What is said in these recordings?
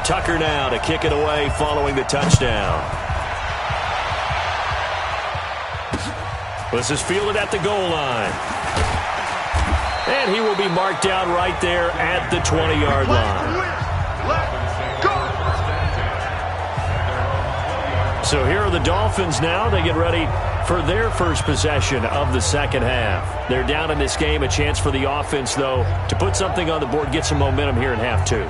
Tucker now to kick it away following the touchdown. This is fielded at the goal line. And he will be marked down right there at the 20-yard line. So here are the Dolphins now. They get ready for their first possession of the second half. They're down in this game. A chance for the offense, though, to put something on the board, get some momentum here in half two.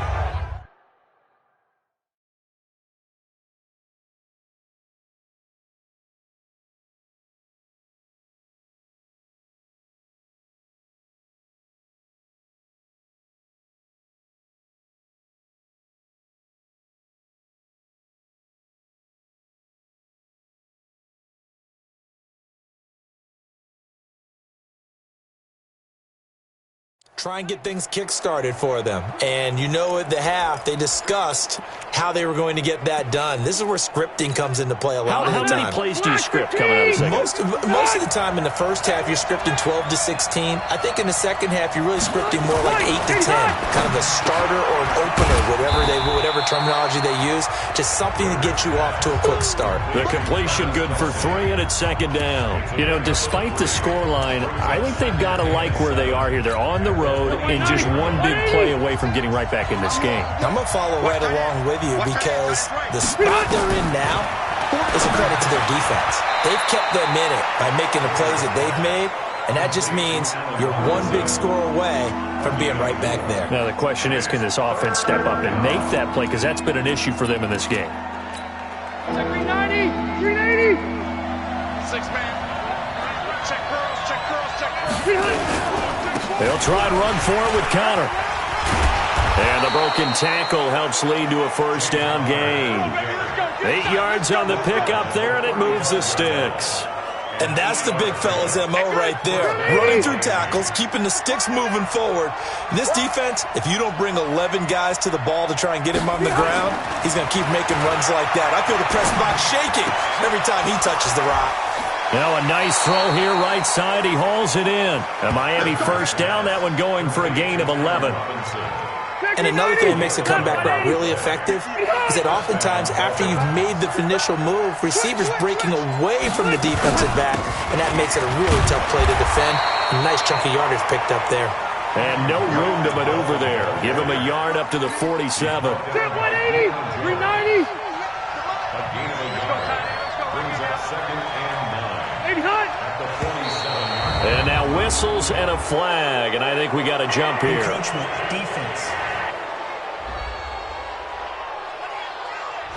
Try and get things kick-started for them. And you know at the half, they discussed how they were going to get that done. This is where scripting comes into play a lot of the time. How many plays do you script coming out of the second? Most of the time in the first half, you're scripting 12 to 16. I think in the second half, you're really scripting more like 8 to 10. Kind of a starter or an opener, whatever terminology they use. Just something to get you off to a quick start. The completion good for 3, and it's second down. You know, despite the scoreline, I think they've got to like where they are here. They're on the road and just one big play away from getting right back in this game. I'm going to follow right along with you because the spot they're in now is a credit to their defense. They've kept them in it by making the plays that they've made, and that just means you're one big score away from being right back there. Now the question is, can this offense step up and make that play? Because that's been an issue for them in this game. 390, 380. 6-man. Check girls, check girls, check girls. They'll try and run for it with Connor. And the broken tackle helps lead to a first down gain. 8 yards on the pickup there, and it moves the sticks. And that's the big fella's MO right there. Running through tackles, keeping the sticks moving forward. In this defense, if you don't bring 11 guys to the ball to try and get him on the ground, he's going to keep making runs like that. I feel the press box shaking every time he touches the rock. Now a nice throw here right side. He hauls it in. A Miami first down. That one going for a gain of 11. And another thing that makes the comeback route really effective is that oftentimes after you've made the initial move, receivers breaking away from the defensive back, and that makes it a really tough play to defend. A nice chunk of yardage picked up there. And no room to maneuver there. Give him a yard up to the 47. 180, 390. And now whistles and a flag, and I think we got a jump here. Encroachment, defense.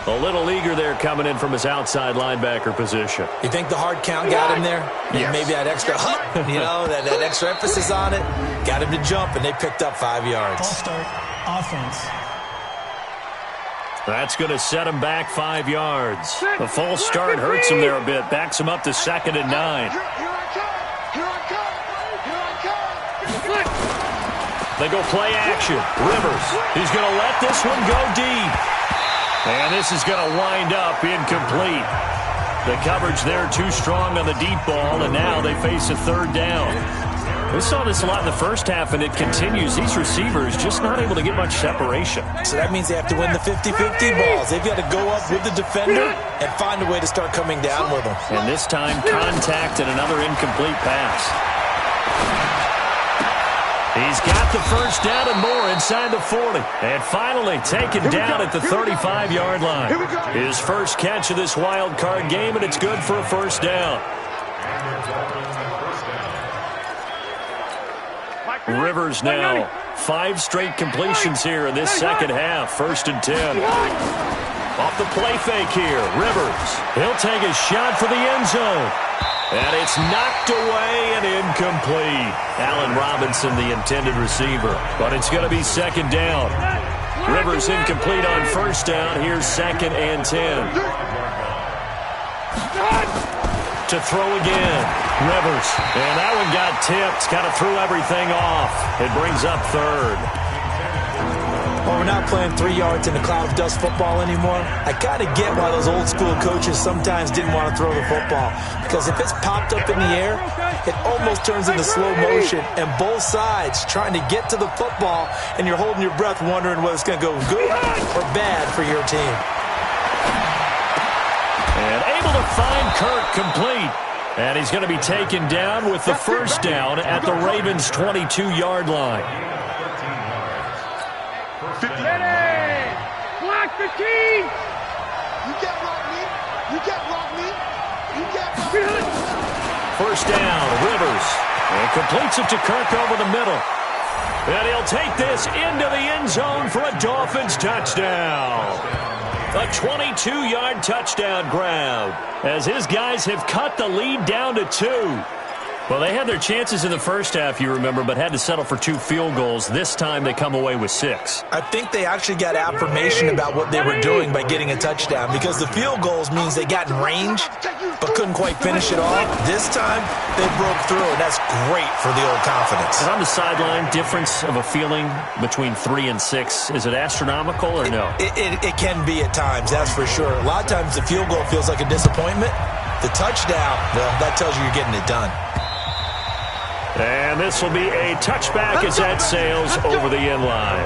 A little eager there coming in from his outside linebacker position. You think the hard count got him there? Yes. Maybe that extra that extra emphasis on it got him to jump, and they picked up 5 yards. Ball start, offense. That's going to set him back 5 yards. The false start hurts him there a bit. Backs him up to 2nd and 9. They go play action. Rivers, he's going to let this one go deep. And this is going to wind up incomplete. The coverage there too strong on the deep ball, and now they face a third down. We saw this a lot in the first half, and it continues. These receivers just not able to get much separation. So that means they have to win the 50-50 balls. They've got to go up with the defender and find a way to start coming down with them. And this time, contact and another incomplete pass. He's got the first down and more inside the 40. And finally taken down at the 35-yard line. His first catch of this wild card game, and it's good for a first down. Rivers now. 5 straight completions here in this second half. 1st and 10. Off the play fake here. Rivers. He'll take a shot for the end zone. And it's knocked away and incomplete. Allen Robinson, the intended receiver. But it's going to be 2nd down. Rivers incomplete on 1st down. Here's 2nd and 10. To throw again. Rivers. And that one got tipped. Kind of threw everything off. It brings up 3rd. Well, we're not playing 3 yards in a cloud of dust football anymore. I kind of get why those old school coaches sometimes didn't want to throw the football. Because if it's popped up in the air, it almost turns into slow motion. And both sides trying to get to the football, and you're holding your breath wondering whether it's going to go good or bad for your team. And able to find Kirk complete. And he's going to be taken down with the first down at the Ravens' 22-yard line. Block 15! You get rock me! You get rock me! You get rock me! First down, Rivers. And completes it to Kirk over the middle. And he'll take this into the end zone for a Dolphins touchdown. A 22-yard touchdown grab as his guys have cut the lead down to 2. Well, they had their chances in the first half, you remember, but had to settle for 2 field goals. This time they come away with 6. I think they actually got affirmation about what they were doing by getting a touchdown, because the field goals means they got in range but couldn't quite finish it off. This time they broke through, and that's great for the old confidence. And on the sideline, difference of a feeling between 3 and 6, is it astronomical or no? It can be at times, that's for sure. A lot of times the field goal feels like a disappointment. The touchdown, well, that tells you you're getting it done. And this will be a touchback as that sails over the end line.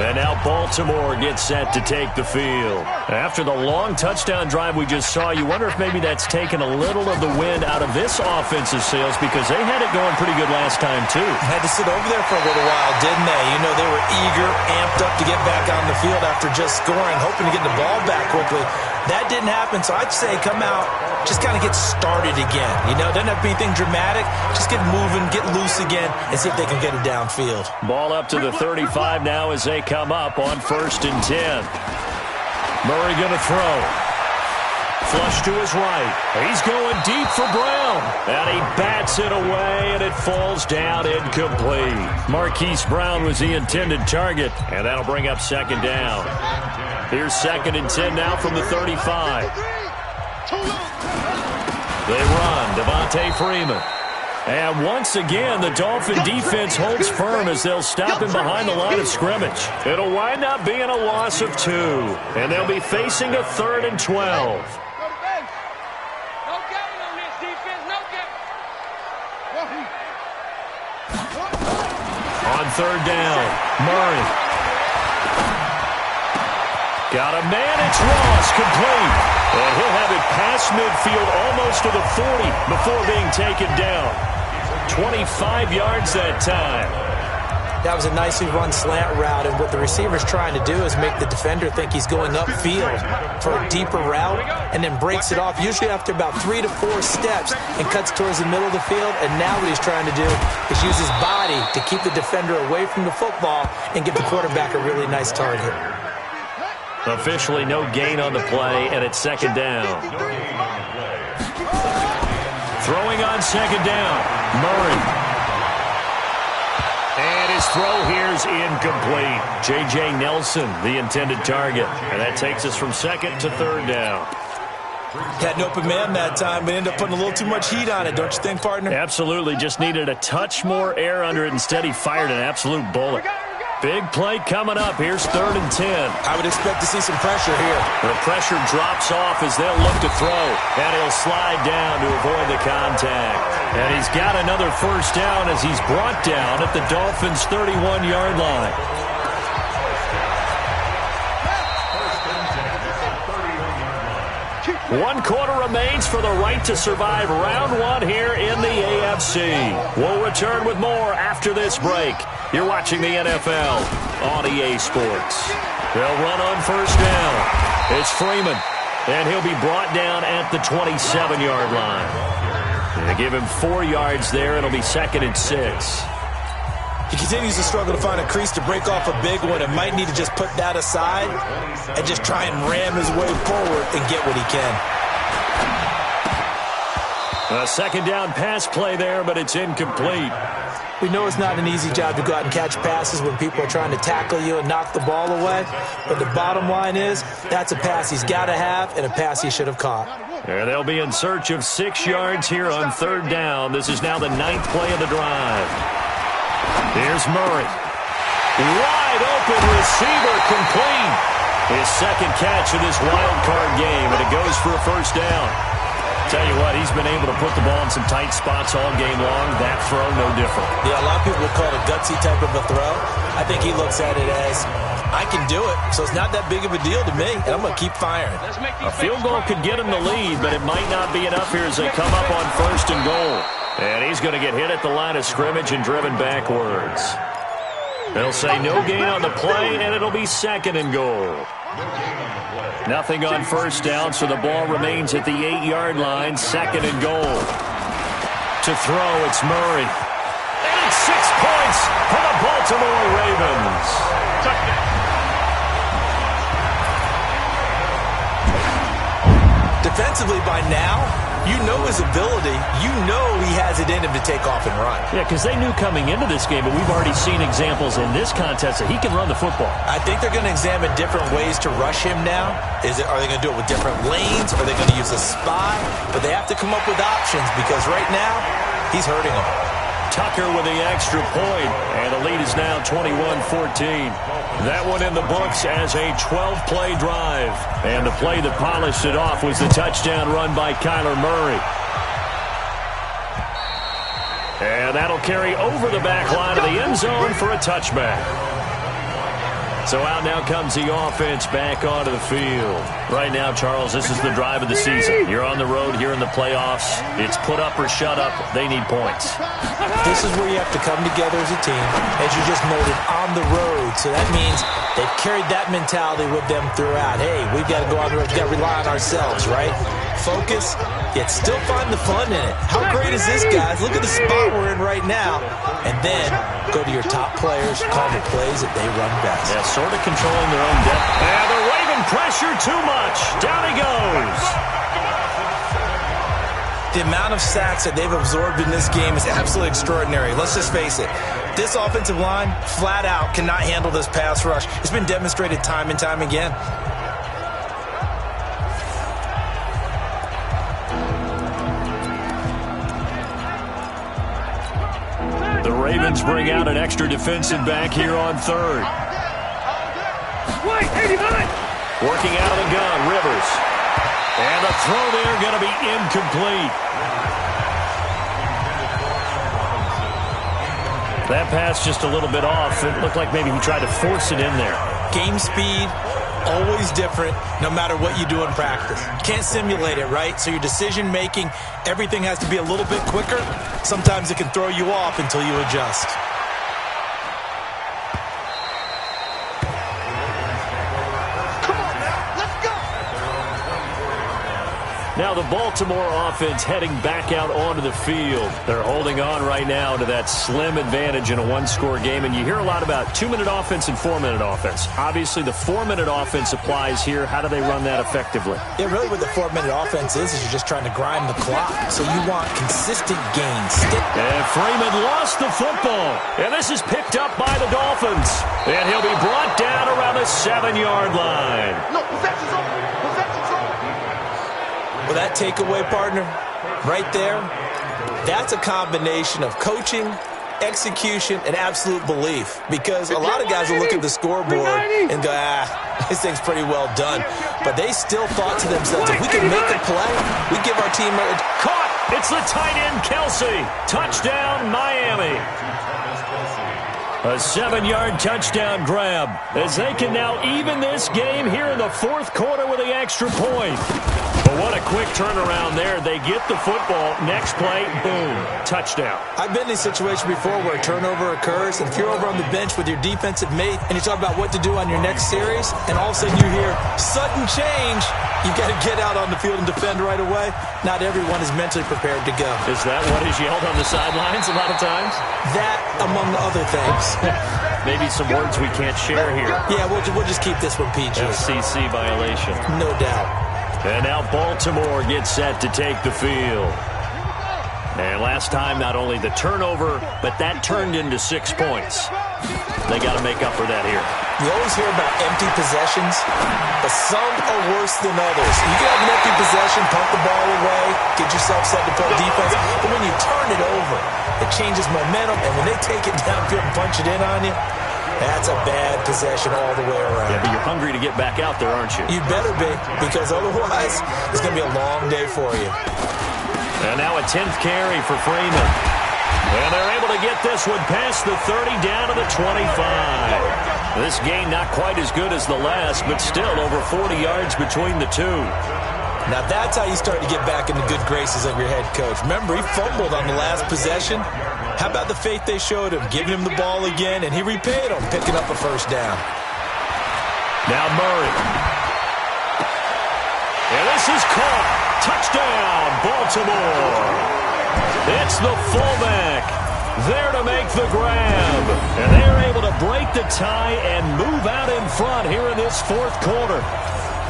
And now Baltimore gets set to take the field. After the long touchdown drive we just saw, you wonder if maybe that's taken a little of the wind out of this offensive sails, because they had it going pretty good last time too. Had to sit over there for a little while, didn't they? You know, they were eager, amped up to get back on the field after just scoring, hoping to get the ball back quickly. That didn't happen, so I'd say come out, just kind of get started again. You know, doesn't have to be anything dramatic. Just get moving, get loose again, and see if they can get it downfield. Ball up to the 35 now as they come up on 1st and 10. Murray going to throw. Flush to his right. He's going deep for Brown. And he bats it away, and it falls down incomplete. Marquise Brown was the intended target, and that'll bring up 2nd down. Here's 2nd and 10 now from the 35. They run. Devontae Freeman. And once again, the Dolphin defense holds firm as they'll stop him behind the line of scrimmage. It'll wind up being a loss of 2. And they'll be facing a 3rd and 12. On 3rd down, Murray. Got a man, it's Ross, complete. And he'll have it past midfield almost to the 40 before being taken down. 25 yards that time. That was a nicely run slant route, and what the receiver's trying to do is make the defender think he's going upfield for a deeper route, and then breaks it off, usually after about 3 to 4 steps, and cuts towards the middle of the field. And now what he's trying to do is use his body to keep the defender away from the football and give the quarterback a really nice target. Officially no gain on the play, and it's 2nd down. Throwing on 2nd down, Murray. And his throw here's incomplete. J.J. Nelson, the intended target. And that takes us from 2nd to 3rd down. Had an open man that time, but ended up putting a little too much heat on it, don't you think, partner? Absolutely. Just needed a touch more air under it. Instead, he fired an absolute bullet. Big play coming up. Here's 3rd and 10. I would expect to see some pressure here. The pressure drops off as they'll look to throw. And he'll slide down to avoid the contact. And he's got another first down as he's brought down at the Dolphins' 31-yard line. One quarter remains for the right to survive round 1 here in the AFC. We'll return with more after this break. You're watching the NFL on EA Sports. They'll run on first down. It's Freeman, and he'll be brought down at the 27-yard line. They give him 4 yards there. It'll be 2nd and 6. He continues to struggle to find a crease to break off a big one, and might need to just put that aside and just try and ram his way forward and get what he can. A 2nd down pass play there, but it's incomplete. We know it's not an easy job to go out and catch passes when people are trying to tackle you and knock the ball away. But the bottom line is, that's a pass he's got to have and a pass he should have caught. And they'll be in search of 6 yards here on 3rd down. This is now the 9th play of the drive. Here's Murray. Wide open receiver, complete. His second catch in this wild card game, and it goes for a first down. Tell you what, he's been able to put the ball in some tight spots all game long. That throw, no different. Yeah, a lot of people would call it a gutsy type of a throw. I think he looks at it as, I can do it, so it's not that big of a deal to me, and I'm going to keep firing. A field goal could get him the lead, but it might not be enough here as they come up on first and goal. And he's going to get hit at the line of scrimmage and driven backwards. They'll say no gain on the play, and it'll be second and goal. Nothing on first down, so the ball remains at the 8-yard line, second and goal. To throw, it's Murray. And it's 6 points for the Baltimore Ravens. Defensively by now, you know his ability. You know he has it in him to take off and run. Yeah, because they knew coming into this game, but we've already seen examples in this contest that he can run the football. I think they're going to examine different ways to rush him now. Are they going to do it with different lanes? Are they going to use a spy? But they have to come up with options because right now, he's hurting them. Tucker with the extra point, and the lead is now 21-14. That one in the books as a 12-play drive. And the play that polished it off was the touchdown run by Kyler Murray. And that'll carry over the back line of the end zone for a touchback. So out now comes the offense back onto the field. Right now, Charles, this is the drive of the season. You're on the road here in the playoffs. It's put up or shut up. They need points. This is where you have to come together as a team, as you just noted, on the road. So that means they've carried that mentality with them throughout. Hey, we've got to go on the road. We've got to rely on ourselves, right? Focus, yet still find the fun in it. How great is this, guys? Look at the spot we're in right now. And then go to your top players, call the plays that they run best. Yeah, sort of controlling their own depth. And they're waving pressure too much. Down he goes. The amount of sacks that they've absorbed in this game is absolutely extraordinary. Let's just face it. This offensive line, flat out, cannot handle this pass rush. It's been demonstrated time and time again. The Ravens bring out an extra defensive back here on third. Working out of the gun, Rivers. And the throw there going to be incomplete. That pass just a little bit off. It looked like maybe he tried to force it in there. Game speed, always different, no matter what you do in practice. You can't simulate it, right? So your decision-making, everything has to be a little bit quicker. Sometimes it can throw you off until you adjust. Now the Baltimore offense heading back out onto the field. They're holding on right now to that slim advantage in a one-score game. And you hear a lot about 2-minute offense and 4-minute offense. Obviously, the 4-minute offense applies here. How do they run that effectively? Yeah, really what the 4-minute offense is you're just trying to grind the clock. So you want consistent gains. And Freeman lost the football. And this is picked up by the Dolphins. And he'll be brought down around the 7-yard line. No, possession's over. Possession's over. Well, that takeaway, partner, right there, that's a combination of coaching, execution, and absolute belief. Because a lot of guys will look at the scoreboard and go, this thing's pretty well done. But they still thought to themselves, if we can make a play, we give our team a... Caught! It's the tight end, Kelsey. Touchdown, Miami. A 7-yard touchdown grab as they can now even this game here in the fourth quarter with the extra point. But what a quick turnaround there. They get the football. Next play, boom, touchdown. I've been in a situation before where a turnover occurs, and if you're over on the bench with your defensive mate and you talk about what to do on your next series, and all of a sudden you hear sudden change, you've got to get out on the field and defend right away. Not everyone is mentally prepared to go. Is that what is yelled on the sidelines a lot of times? That, among other things. Maybe some words we can't share here. Yeah, we'll just keep this one PG. FCC violation. No doubt. And now Baltimore gets set to take the field. And last time, not only the turnover, but that turned into 6 points. They got to make up for that here. You always hear about empty possessions, but some are worse than others. You can have an empty possession, pump the ball away, get yourself set to play defense, but when you turn it over, it changes momentum, and when they take it downfield and punch it in on you, That's a bad possession all the way around. Yeah, but you're hungry to get back out there, aren't you? You better be, because otherwise it's going to be a long day for you. And now a 10th carry for Freeman. And they're able to get this one past the 30 down to the 25. This game not quite as good as the last, but still over 40 yards between the two. Now that's how you start to get back in the good graces of your head coach. Remember, he fumbled on the last possession. How about the faith they showed him, giving him the ball again, and he repaid them, picking up a first down. Now Murray. And this is caught. Touchdown, Baltimore. It's the fullback there to make the grab. And they're able to break the tie and move out in front here in this fourth quarter.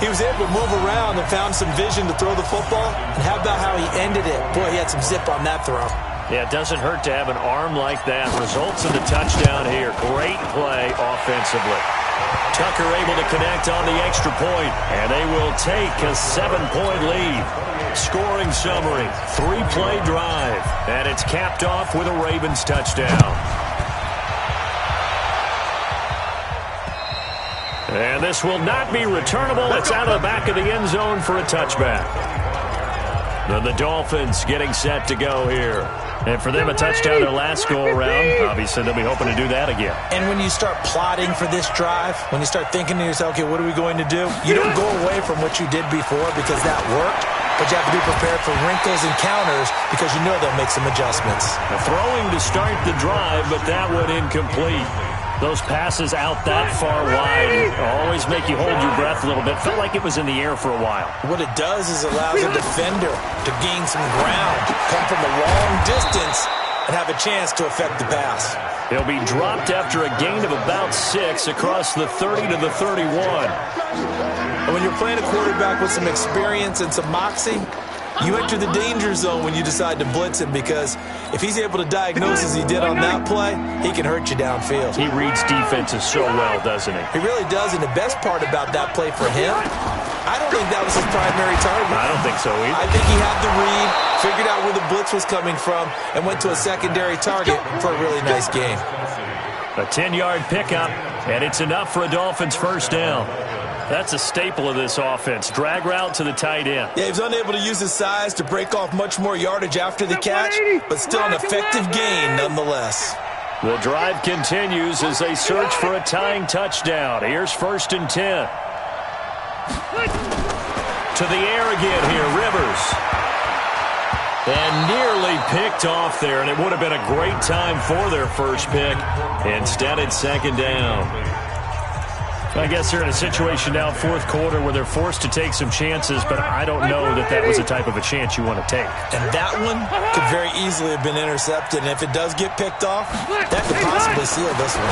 He was able to move around and found some vision to throw the football. And how about how he ended it? Boy, he had some zip on that throw. Yeah, it doesn't hurt to have an arm like that. Results in the touchdown here. Great play offensively. Tucker able to connect on the extra point, and they will take a 7-point lead. Scoring summary, 3-play drive, and it's capped off with a Ravens touchdown. And this will not be returnable. It's out of the back of the end zone for a touchback. Then the Dolphins getting set to go here. And for them, a touchdown their last go-around. Obviously, they'll be hoping to do that again. And when you start plotting for this drive, when you start thinking to yourself, okay, what are we going to do? You don't go away from what you did before because that worked, but you have to be prepared for wrinkles and counters because you know they'll make some adjustments. The throwing to start the drive, but that one incomplete. Those passes out that far wide always make you hold your breath a little bit. Felt like it was in the air for a while. What it does is allows a defender to gain some ground, come from a long distance, and have a chance to affect the pass. He'll be dropped after a gain of about 6 across the 30 to the 31. And when you're playing a quarterback with some experience and some moxie, you enter the danger zone when you decide to blitz him, because if he's able to diagnose as he did on that play, he can hurt you downfield. He reads defenses so well, doesn't he? He really does, and the best part about that play for him, I don't think that was his primary target. I don't think so either. I think he had the read, figured out where the blitz was coming from, and went to a secondary target for a really nice game. A 10-yard pickup, and it's enough for a Dolphins first down. That's a staple of this offense. Drag route to the tight end. Yeah, he was unable to use his size to break off much more yardage after the catch, but still an effective gain nonetheless. The drive continues as they search for a tying touchdown. Here's 1st and 10. To the air again here, Rivers. And nearly picked off there, and it would have been a great time for their first pick. Instead, it's 2nd down. I guess they're in a situation now, 4th quarter, where they're forced to take some chances, but I don't know that that was the type of a chance you want to take. And that one could very easily have been intercepted, and if it does get picked off, that could possibly seal this one.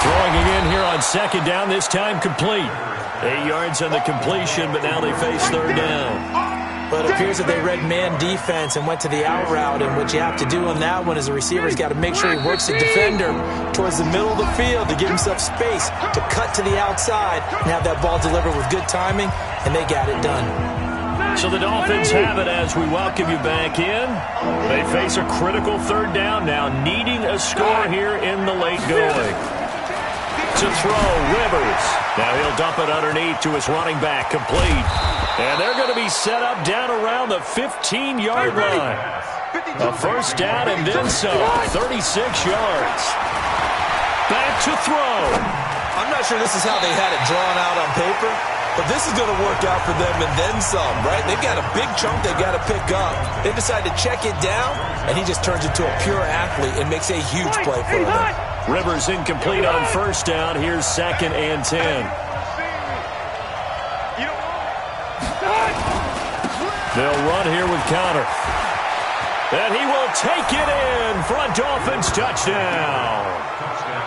Throwing again here on 2nd down, this time complete. 8 yards on the completion, but now they face 3rd down. But it appears that they read man defense and went to the out route, and what you have to do on that one is the receiver's got to make sure he works the defender towards the middle of the field to give himself space to cut to the outside and have that ball delivered with good timing, and they got it done. So the Dolphins have it as we welcome you back in. They face a critical 3rd down now, needing a score here in the late going. To throw, Rivers. Now he'll dump it underneath to his running back, complete. And they're going to be set up down around the 15-yard line. A first down and then some, 36 yards. Back to throw. I'm not sure this is how they had it drawn out on paper, but this is going to work out for them and then some, right? They've got a big chunk they've got to pick up. They decide to check it down, and he just turns into a pure athlete and makes a huge play for them. Rivers incomplete on first down. Here's 2nd and 10. They'll run here with Conner. And he will take it in for a Dolphins touchdown.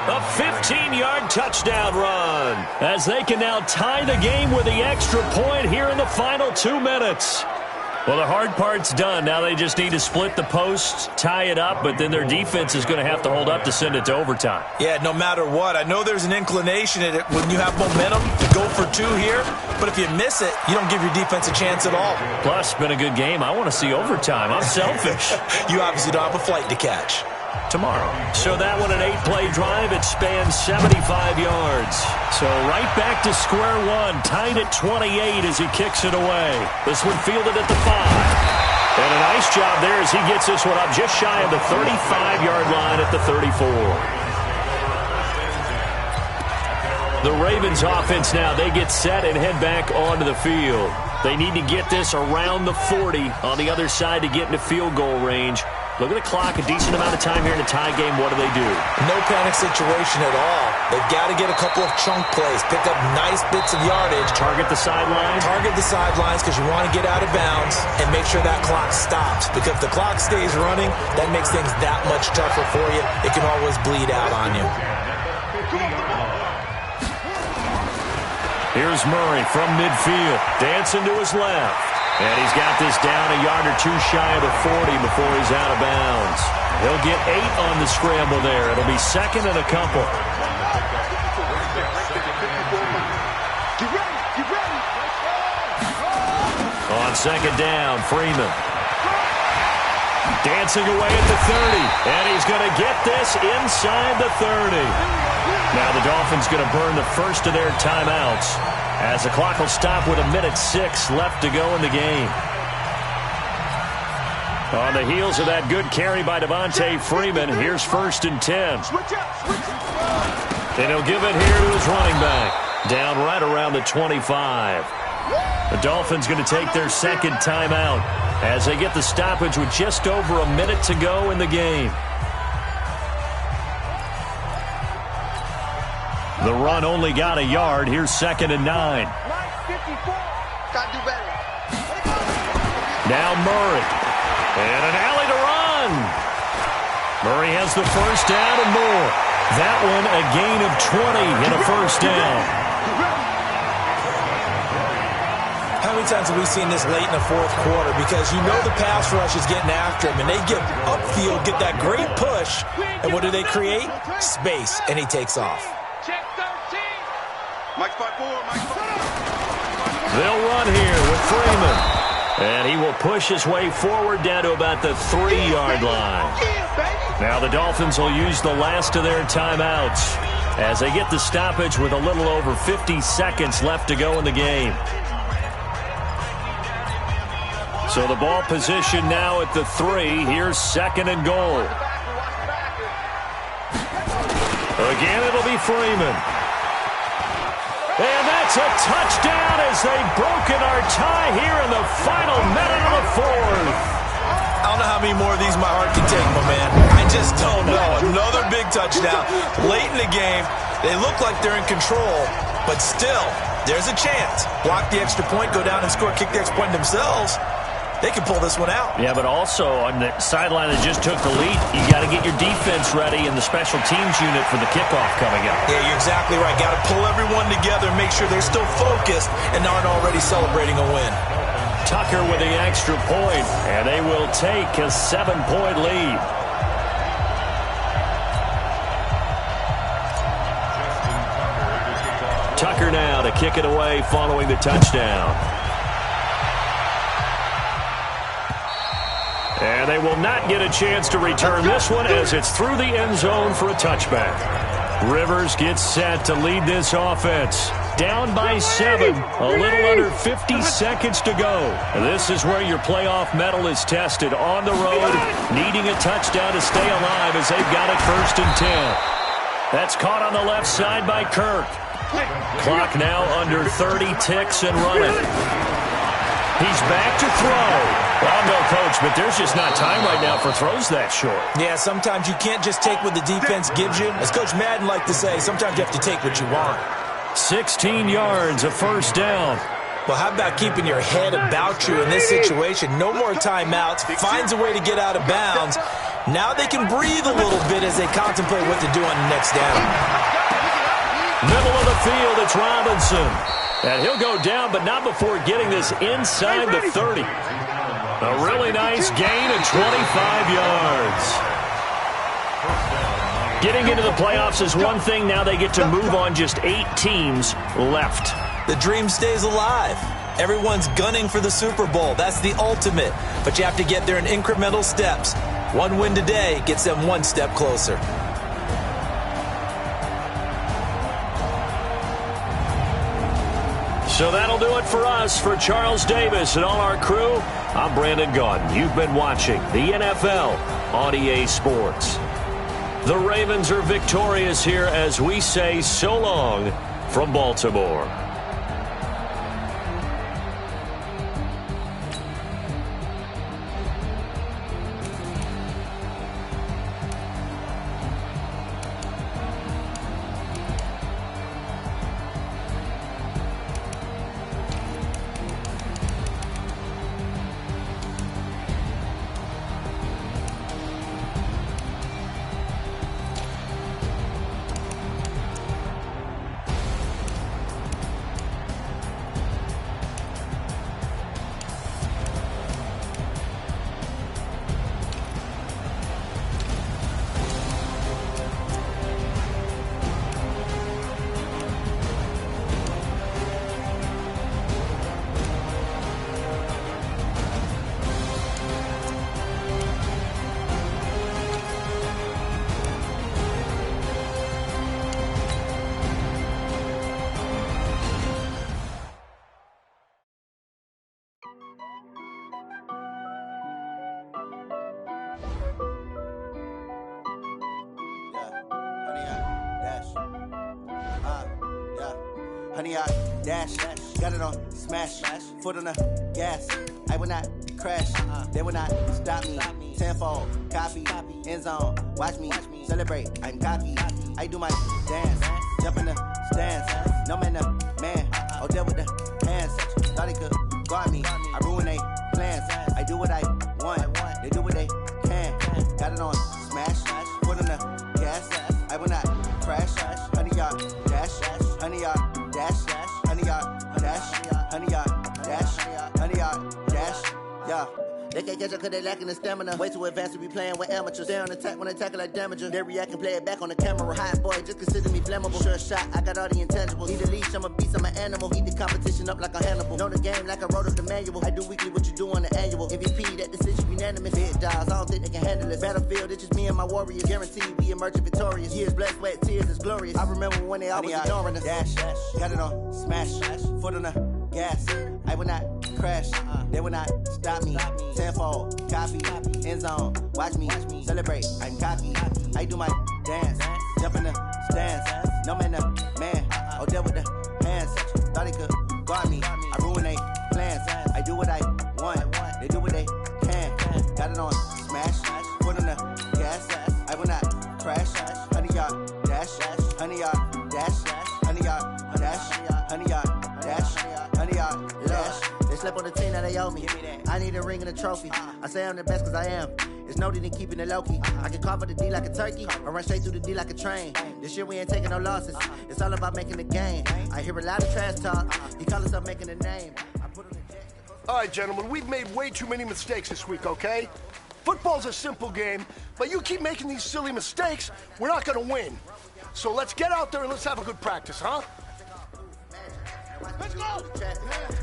A 15-yard touchdown run as they can now tie the game with the extra point here in the final 2 minutes. Well, the hard part's done. Now they just need to split the post, tie it up, but then their defense is going to have to hold up to send it to overtime. Yeah, no matter what. I know there's an inclination in it when you have momentum to go for 2 here, but if you miss it, you don't give your defense a chance at all. Plus, been a good game. I want to see overtime. I'm selfish. You obviously don't have a flight to catch. tomorrow. So that one an 8-play drive. It spans 75 yards. So right back to square one, tied at 28 as he kicks it away. This one fielded at the 5. And a nice job there as he gets this one up just shy of the 35-yard line at the 34. The Ravens offense now, they get set and head back onto the field. They need to get this around the 40 on the other side to get into field goal range. Look at the clock, a decent amount of time here in a tie game. What do? No panic situation at all. They've got to get a couple of chunk plays, pick up nice bits of yardage. Target the sidelines. Target the sidelines because you want to get out of bounds and make sure that clock stops. Because if the clock stays running, that makes things that much tougher for you. It can always bleed out on you. Here's Murray from midfield, dancing to his left. And he's got this down a yard or two shy of the 40 before he's out of bounds. He'll get 8 on the scramble there. It'll be second and a couple. On second down, Freeman. Dancing away at the 30. And he's going to get this inside the 30. Now the Dolphins going to burn the first of their timeouts, as the clock will stop with 1:06 left to go in the game. On the heels of that good carry by Devontae Freeman, here's 1st and 10. And he'll give it here to his running back, down right around the 25. The Dolphins going to take their second timeout as they get the stoppage with just over a minute to go in the game. The run only got a yard. Here's 2nd and 9. Now Murray. And an alley to run. Murray has the first down and more. That one a gain of 20 and a first down. How many times have we seen this late in the fourth quarter? Because you know the pass rush is getting after him, and they get upfield, get that great push, and what do they create? Space, and he takes off. They'll run here with Freeman. And he will push his way forward down to about the 3-yard line. Now the Dolphins will use the last of their timeouts as they get the stoppage with a little over 50 seconds left to go in the game. So the ball position now at the 3. Here's 2nd and goal. Again, it'll be Freeman. And that's a touchdown as they've broken our tie here in the final minute of the 4th. I don't know how many more of these my heart can take, my man. I just don't know. Another big touchdown. Late in the game, they look like they're in control, but still, there's a chance. Block the extra point, go down and score, kick the extra point themselves. They can pull this one out. Yeah, but also on the sideline that just took the lead, you got to get your defense ready in the special teams unit for the kickoff coming up. Yeah, you're exactly right. Got to pull everyone together, make sure they're still focused and aren't already celebrating a win. Tucker with the extra point, and they will take a 7-point lead. Tucker now to kick it away following the touchdown. And they will not get a chance to return this one as it's through the end zone for a touchback. Rivers gets set to lead this offense. Down by 7, a little under 50 seconds to go. This is where your playoff medal is tested on the road, needing a touchdown to stay alive as they've got it 1st and 10. That's caught on the left side by Kirk. Clock now under 30 ticks and running. He's back to throw. Well, no, Coach, but there's just not time right now for throws that short. Yeah, sometimes you can't just take what the defense gives you. As Coach Madden liked to say, sometimes you have to take what you want. 16 yards, a first down. Well, how about keeping your head about you in this situation? No more timeouts. Finds a way to get out of bounds. Now they can breathe a little bit as they contemplate what to do on the next down. Middle of the field, it's Robinson. And he'll go down, but not before getting this inside the 30. A really nice gain of 25 yards. Getting into the playoffs is one thing. Now they get to move on, just 8 teams left. The dream stays alive. Everyone's gunning for the Super Bowl. That's the ultimate. But you have to get there in incremental steps. One win today gets them one step closer. So that'll do it for us. For Charles Davis and all our crew, I'm Brandon Gaudin. You've been watching the NFL on EA Sports. The Ravens are victorious here as we say so long from Baltimore. Honey, I dash, got it on smash, foot on the gas. I will not crash, they will not stop me. Tenfold, copy, end zone, watch me celebrate. I'm cocky, I do my dance, jump in the stands. No man, the man, oh, deal with the hands. Thought he could guard me, I ruin they plans. I do what I want, they do what they can. Got it on smash, foot on the gas. I will not crash, honey, y'all dash, honey, y'all dash, honey, y'all dash, honey, y'all dash, honey, y'all dash, yeah. They can't catch up cause they lacking the stamina. Way too advanced to be playing with amateurs. They on attack when they tackle like damager. They react and play it back on the camera. Hot boy, just consider me flammable. Sure shot, I got all the intangibles. Need a leash, I'm a beast, I'm an animal. Eat the competition up like a Hannibal. Know the game like I wrote up the manual. I do weekly what you do on the annual. MVP, that decision unanimous. Big dogs, I don't think they can handle this. Battlefield, it's just me and my warriors. Guaranteed we emerging victorious. Years, blood, sweat, tears, it's glorious. I remember when they always ignoring us. Dash, got it on smash, foot on the gas. I will not crash, they will not stop me. Tenfold, copy, end zone, watch me celebrate. I'm cocky, I do my dance, jump in the stands. No man, the man, oh, deal with the hands. Thought he could guard me, I ruin they plans. I do what I want, they do what they can. Got it on smash, foot on the gas. I will not crash, honey, y'all dash, honey, y'all dash, honey, y'all dash, honey, y'all dash, honey, y'all dash. They slept on the team, now they owe me. I need a ring and a trophy. I say I'm the best cause I am. It's no need in keeping it low-key. I can carve up the D like a turkey or run straight through the D like a train. This year we ain't taking no losses. It's all about making the game. I hear a lot of trash talk. He call us up making a name. I put on the jet. All right, gentlemen, we've made way too many mistakes this week, okay? Football's a simple game, but you keep making these silly mistakes, we're not gonna win. So let's get out there and let's have a good practice, huh? Let's go!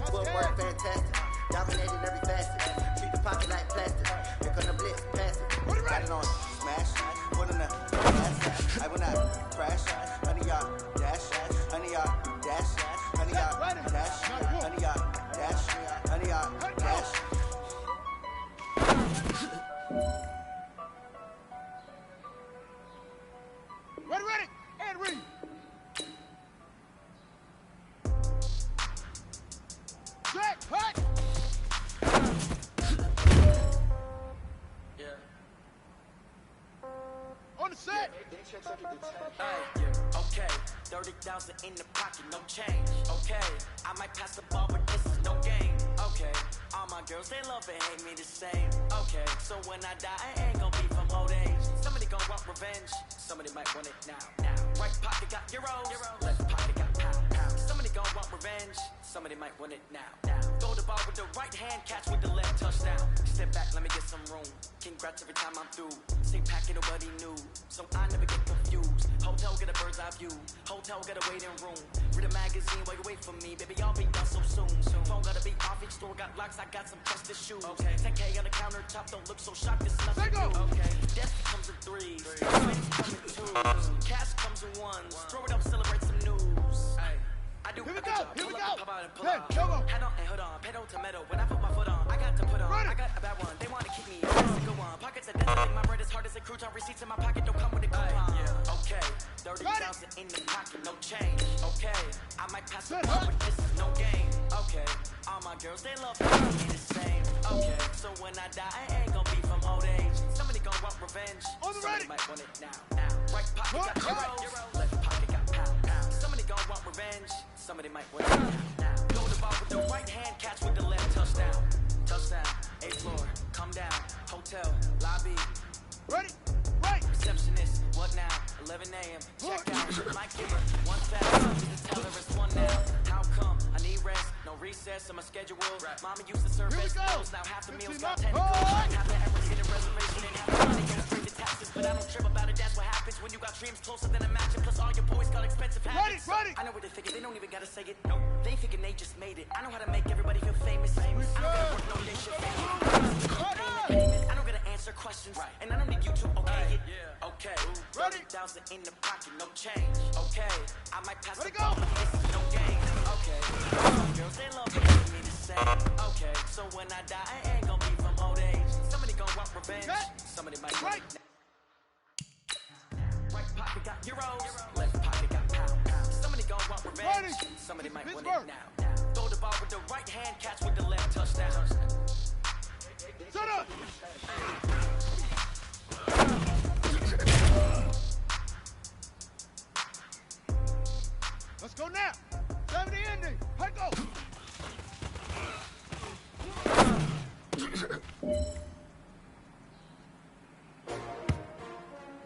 Footwork fantastic. Dominated every facet. Treat the pocket like plastic. Here come the blitz, pass it. Got it on smash. Foot on the gas. I will not crash. Honey, y'all dash. Honey, y'all dash. Honey, y'all dash. Honey, y'all dash. Honey, y'all dash. Ready, and read. Set, hut. On the set. Okay, 30,000 in the pocket, no change. Okay, I might pass the ball, but this is no game. Okay, all my girls, they love and hate me the same. Okay, so when I die, I ain't gonna be from old age. Somebody gon' want revenge, somebody might want it now. Right pocket got euros, left pocket got pounds. Somebody gon' want revenge, somebody might want it now. Throw the ball with the right hand, catch with the left, touchdown. Step back, let me get some room. Congrats every time I'm through. Stay packing nobody new, so I never get confused. Hotel get a bird's eye view, hotel get a waiting room. Read a magazine while you wait for me, baby, I'll be done so soon. Phone gotta be off, each store got locks, I got some trusted shoes. Okay, 10K on the countertop, don't look so shocked, it's nothing new. Okay, twos. Cash comes in ones. Throw it up, celebrate some news. I do Here we a good go, job. here we Pull go. up, pop out and pull Hey, out. come on. Head on and hood on. Pedal to metal. When I put my foot on, I got to put on. Ready. I got a bad one. They want to keep me. That's a good one. Pockets are desolate. My bread is hard as a crouton. Receipts in my pocket don't come with a coupon. Okay, 30,000 in the pocket, no change. Okay, I might pass the ball, but this is no game. Okay, all my girls they love me the same. Okay, so when I die, I ain't gonna be from old age. Somebody gonna want revenge. On the Somebody ready. might want it now. Right pocket got euros. Left pocket got pound. Somebody gonna want revenge. Somebody might want it now. Throw the ball with the right hand, catch with the left. Touchdown. Touchdown. 8th floor. Come down. Hotel. Lobby. Ready? Right. Receptionist. What now? 11 a.m. Check out. My giver. 1,000. The teller is one now. How come? I need rest. No recess on my schedule. Mama used to serve Here we vegetables. go. Now half the meals 15 got up. tentacles. Oh. Half the efforts get a reservation and half the money goes straight to taxes. But I don't trip about it. That's what happens when you got dreams closer than a match. And plus all your boys got expensive habits. Ready. I know what they thinking. They don't even gotta say it. No, they thinking they just made it. I know how to make everybody feel famous. I don't gotta work no day shift. I don't gotta answer questions. And I don't need you to okay it. Okay. 30,000 in the pocket, no change. Okay. I might pass the ball, but this is no game. Okay. Girls, they love me the same. Okay. So when I die, I ain't gonna be from old age. Somebody gonna want revenge. Somebody might want it. Right pocket got euros. Left pocket got pound. Somebody gon' want revenge. Somebody might want it now. Throw the ball with the right hand, catch with the left. Touchdown. Shut up. Let's go now. 70 ending. Hey, go.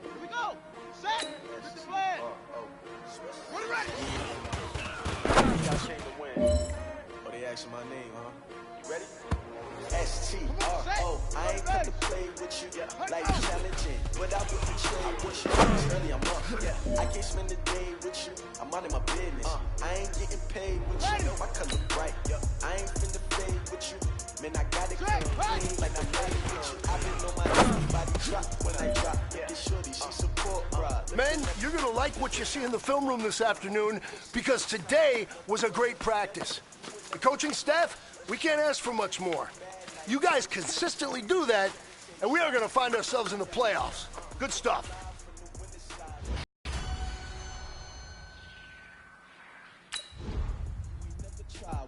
Here we go. Set. Hit the flag. Ready. Y'all came to win. Oh, they asking my name, huh? You ready? S-T-R-O. I ain't come to play with you. Life challenging, but I would trade with you. Early I'm up. I can't spend the day with you. I'm out of my business. I ain't getting paid with you. Know my color bright. I ain't finna fade with you. Man, I got it clean like I'm ready with you. I've been on my body drop when I drop. This shorty, she support, bruh. Men, you're going to like what you see in the film room this afternoon because today was a great practice. The coaching staff, we can't ask for much more. You guys consistently do that, and we are going to find ourselves in the playoffs. Good stuff.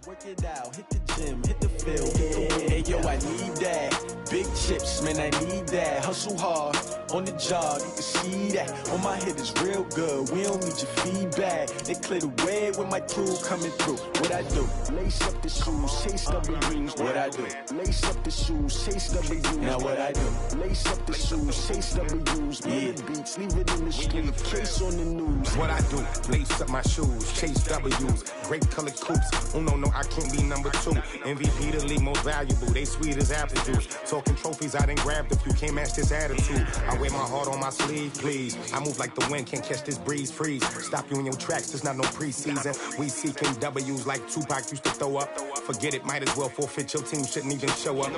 Work it out, hit the gym, hit the field, hit the win. Hey yo, I need that. Big chips, man, I need that. Hustle hard, on the job, you can see that. On my head is real good, we don't need your feedback. They clear the way with my crew coming through. What I do? Lace up the shoes, chase W's. What I do? Lace up the shoes, chase W's. Now what I do? Lace up the shoes, chase W's. Bring the beats, leave it in the street, case on the news. What I do? Lace up my shoes, chase W's. Great colored coops. Oh no, I can't be number 2. MVP the league most valuable. They sweet as apple juice. Talking trophies, I done grabbed a few. Can't match this attitude. I wear my heart on my sleeve, please. I move like the wind, can't catch this breeze. Freeze. Stop you in your tracks. There's not no preseason. We seeking W's like Tupac used to throw up. Forget it, might as well forfeit. Your team shouldn't even show up.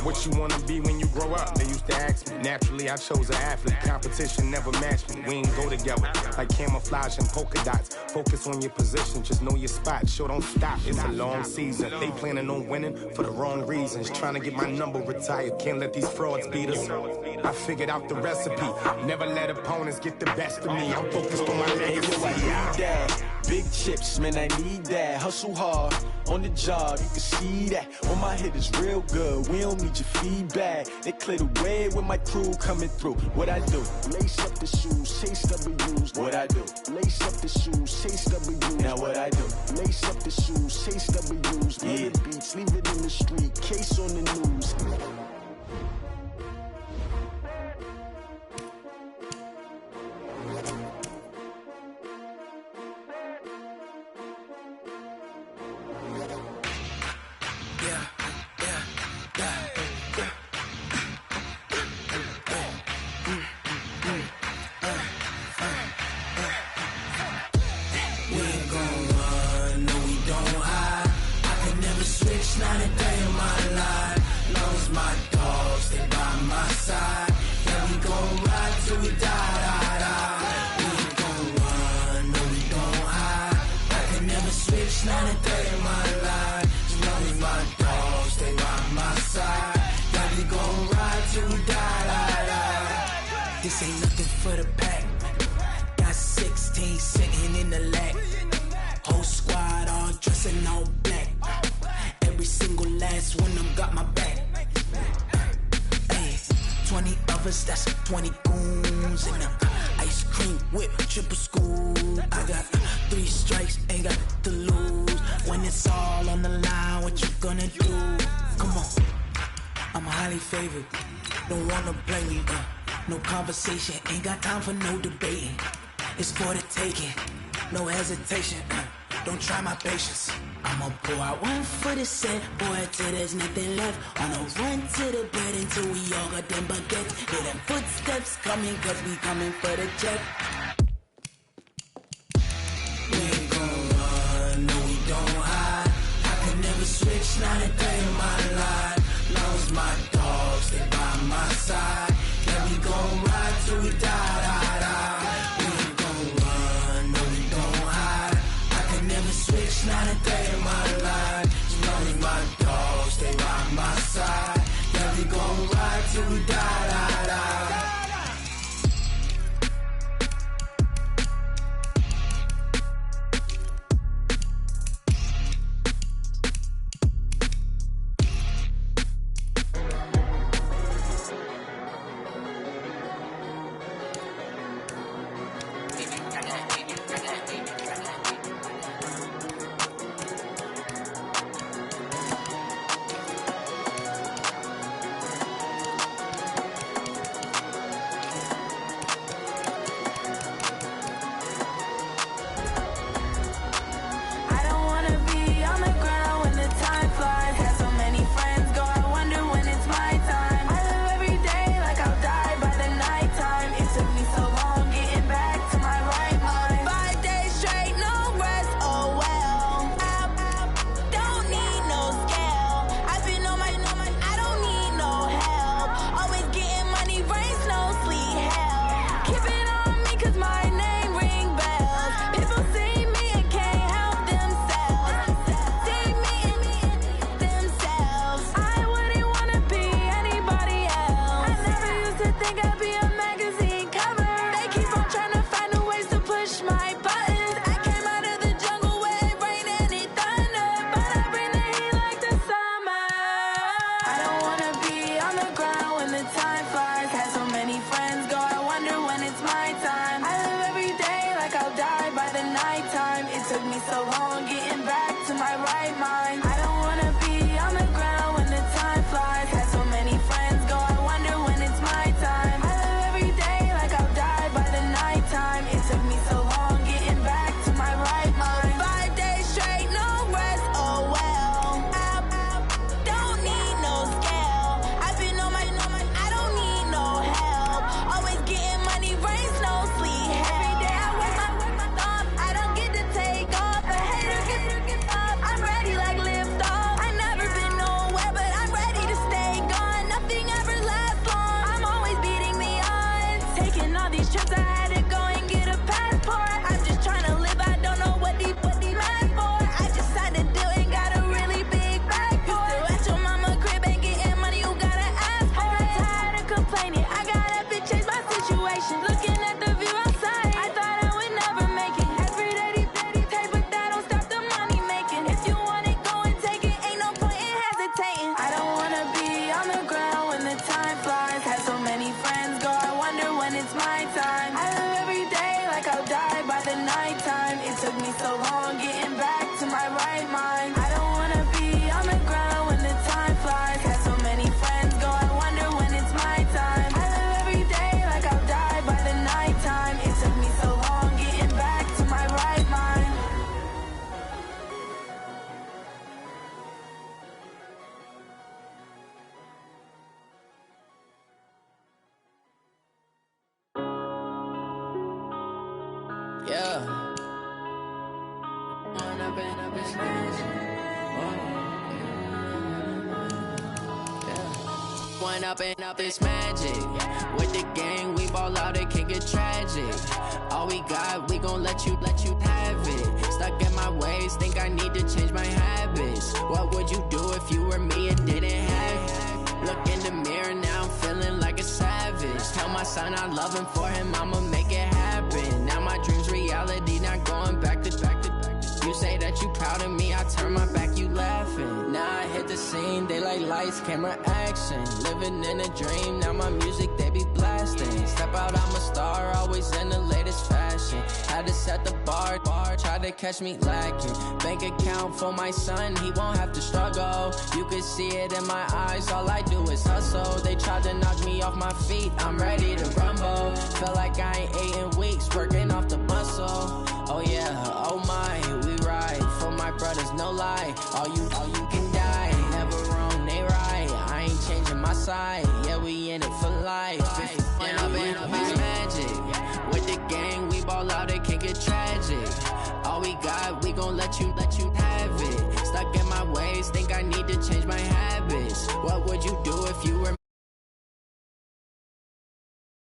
What you wanna be when you grow up? They used to ask me. Naturally, I chose an athlete. Competition never matched me. We ain't go together like camouflage and polka dots. Focus on your position, just know your spot. Sure, don't stop. It's a long season. They planning on winning for the wrong reasons. Trying to get my number retired. Can't let these frauds beat us. I figured out the recipe. Never let opponents get the best of me. I'm focused on my legacy. I need that. Big chips, man, I need that. Hustle hard, on the job, you can see that. On my head is real good, we don't need your feedback. They clear the way with my crew coming through. What I do? Lace up the shoes, chase W's. What I do? Lace up the shoes, chase W's. Now what I do? Lace up the shoes, chase W's. Bring the beats, leave it in the street, case on the news. Not a day in my life, lost my This ain't nothing for the pack. Got 16 sitting in the lap. Whole squad all dressing all black. Every single last one of them got my back. Hey, 20 of us, that's 20 goons in them. Ice cream whip, triple scoop. I got 3 strikes, ain't got to lose. When it's all on the line, what you gonna do? Come on, I'm highly favored. Don't wanna blame me, no conversation, ain't got time for no debating. It's for the taking, no hesitation, don't try my patience. I'ma pour out one for the set, boy, till there's nothing left. On a run to the bed until we all got them baguettes. Hear them footsteps coming, cause we coming for the check. We ain't gon' run, no we don't hide. I can never switch, not a day in my life. Long as my dogs, they by my side. Yeah, we gon' ride till we die, die, die. We ain't gon' run, no we don't hide. I can never switch, not a day in my life. As long as my dogs, they by my side. Yeah, we gon' ride till we die, die, die. Up this magic. With the gang, we ball out, it can get tragic. All we got, we gon' let you have it. Stuck in my ways, think I need to change my habits. What would you do if you were me and didn't have it? Look in the mirror, now I'm feeling like a savage. Tell my son, I love him. For him, I'ma make it happen. Now my dream's reality, not going back to. You say that you proud of me, I turn my back, you laughing. Now I hit the scene, they like lights, camera, action. Living in a dream, now my music, they be blasting. Step out, I'm a star, always in the latest fashion. Had to set the bar, try to catch me lacking. Bank account for my son, he won't have to struggle. You can see it in my eyes, all I do is hustle. They tried to knock me off my feet, I'm ready to rumble. Feel like I ain't ate in weeks, working off the muscle. Oh yeah, oh my, we ride for my brothers, no lie. All you can die, never wrong, they right. I ain't changing my side, yeah, we in it for life. Now it's magic. With the gang, we ball out, it can't get tragic. All we got, we gon' let you have it. Stuck in my ways, think I need to change my habits. What would you do if you were